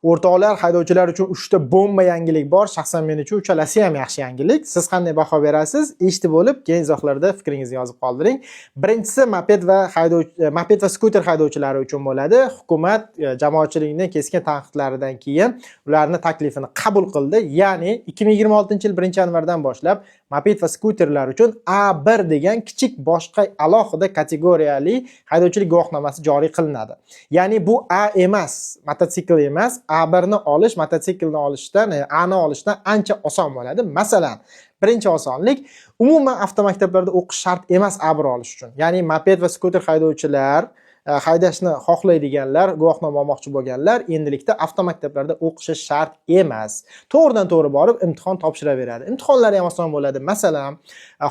O'rtoqlar, haydovchilar uchun 3 ta bomba yangilik bor. Shaxsan men uchun uchalasi ham yaxshi yangilik. Siz qanday baho berasiz? Eshitib bo'lib, keyin izohlarda fikringizni yozib qoldiring. Birinchisi moped va skuter haydovchilari uchun bo'ladi. Hukumat jamoatchilikning keskin tanqidlaridan keyin ularni taklifini qabul qildi. Ya'ni 2026-yil 1-yanvardan boshlab moped va skuterlar uchun A1 degan kichik boshqa alohida kategoriyali haydovchilik guvohnomasi joriy qilinadi. Ya'ni bu A emas, mototsikl emas, A1 ni olish mototsiklni olishdan, A ni olishdan ancha oson bo'ladi. Masalan, birinchi osonlik, umuman avtomaktablarda o'qish shart emas A1 olish uchun. Ya'ni moped va skuter haydovchilar haydashni xohlaydiganlar, guvohnoma olmoqchi bo'lganlar endilikda avtomaktablarda o'qishi shart emas. To'g'ridan to'g'ri borib imtihon topshiraveradi. Imtihonlar ham oson bo'ladi. Masalan,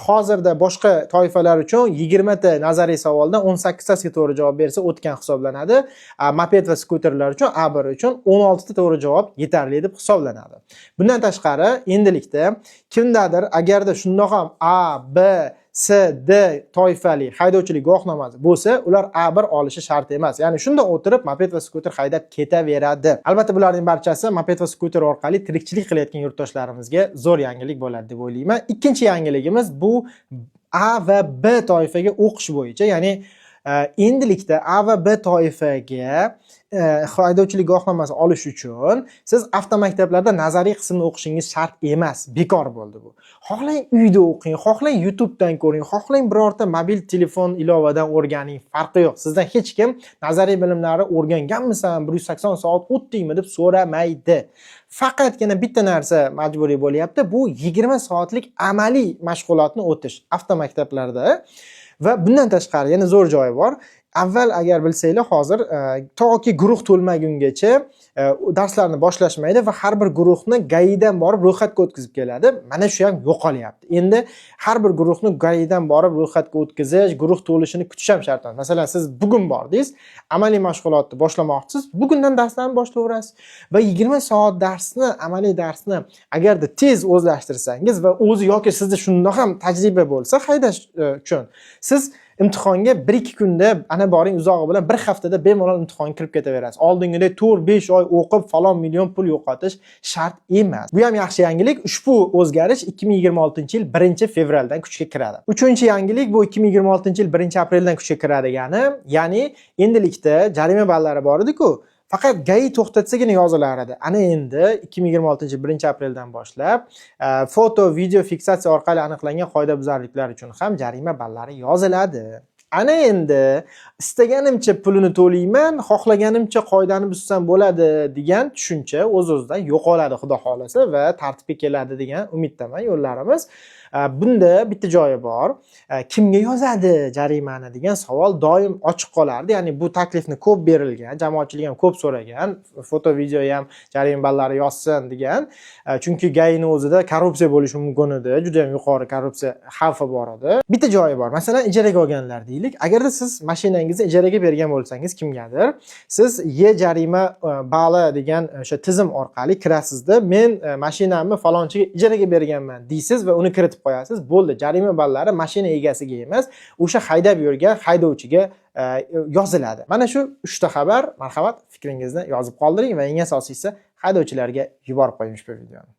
hozirda boshqa toifalar uchun 20 ta nazariy savoldan 18 tasiga to'g'ri javob bersa o'tgan hisoblanadi. Moped va skuterlar uchun A1 uchun 16 ta to'g'ri javob yetarli deb hisoblanadi. Bundan tashqari, endilikda kimdadir agarda shundoq ham A, B, C, D toifali haydovchilik guvohnomasi bo'lsa, ular A1 olishi shart emas. Ya'ni shunda o'tirib moped va skuter haydab ketaveradi. Albatta bularning barchasi moped va skuter orqali tirikchilik qilayotgan yurtdoshlarimizga zo'r yangilik bo'ladi deb o'ylayman. Ikkinchi yangiligimiz bu A va B toifaga o'qish bo'yicha, ya'ni endilikda A va B toifaga haydovchilik guvohnomasi olish uchun siz avtomaktablarda nazariy qismni o'qishingiz shart emas, bekor bo'ldi bu. Xohlang uyda o'qing, xohlang YouTubedan ko'ring, xohlang birorta mobil telefon ilovadan o'rganing, farqi yo'q. Sizdan hech kim nazariy bilimlari o'rganganmisan, 180 soat o'tdingmi deb so'ramaydi. Faqatgina bitta narsa majburiy bo'lyapti, bu 20 soatlik amaliy mashg'ulotni o'tish avtomaktablarda. Va bundan tashqari yana zo'r joyi bor. Avval agar bilsanglar, hozir toki guruh to'lmagungacha darslarni boshlashmaydi va har bir guruhni GAIdan borib ro'yxatga o'tkazib keladi. Mana shu ham yo'qolyapti. Endi har bir guruhni GAIdan borib ro'yxatga o'tkazish, guruh to'lishini kutish ham shart emas. Masalan, siz bugun bordingiz, amaliy mashg'ulotni boshlamoqchisiz, bugundan darslarni boshlayverasiz va 20 soat darsni, amaliy darsni agarda tez o'zlashtirsangiz va o'zi yoki sizda shundoq ham tajriba bo'lsa haydash uchun, siz imtihonga 1-2 kunda ana boring uzog'i bilan 1 haftada bemalol imtihonga kirib ketaverasiz. Oldingidek 4-5 oy o'qib falon million pul yo'qotish shart emas. Bu ham yaxshi yangilik. Ushbu o'zgarish 2026-yil 1-fevraldan kuchga kiradi. Uchinchi yangilik bu 2026-yil 1-apreldan kuchga kiradigani, ya'ni endilikda jarima ballari bor edi-ku. Faqat GAI to'xtatsagina yozilar edi. Ana endi 2026-yil 1-apreldan boshlab foto, video fiksatsiya orqali aniqlangan qoidabuzarliklar uchun ham jarima ballari yoziladi. Ana endi istaganimcha pulini to'layman, xohlaganimcha qoidani buzsam bo'ladi degan tushuncha o'z-o'zidan yo'qoladi, xudo xolasa, va tartibga keladi degan umiddaman yo'llarimiz. Bunda bitta joyi bor. Kimga yozadi jarimani degan savol doim ochiq qolardi. Ya'ni bu taklifni ko'p berilgan, jamoatchilik ham ko'p so'ragan, foto, video ham jarima ballari yozsin degan. Chunki GAIning o'zida korrupsiya bo'lishi mumkin edi, juda ham yuqori korrupsiya xavfi bor edi. Bitta joyi bor. Masalan, ijaraga olganlar deylik. Agarda siz mashinangizni ijaraga bergan bo'lsangiz kimgadir, siz jarima balli degan o'sha tizim orqali kirasizda, men mashinamni falonchiga ijaraga berganman deysiz va uni kiritib qo'yasiz. Bo'ldi, jarima ballari mashina egasiga emas, o'sha haydab yurgan haydovchiga yoziladi. Mana shu 3 ta xabar. Marhamat, fikringizni yozib qoldiring va eng asosiysi haydovchilarga yuborib qo'ying ushbu videoni.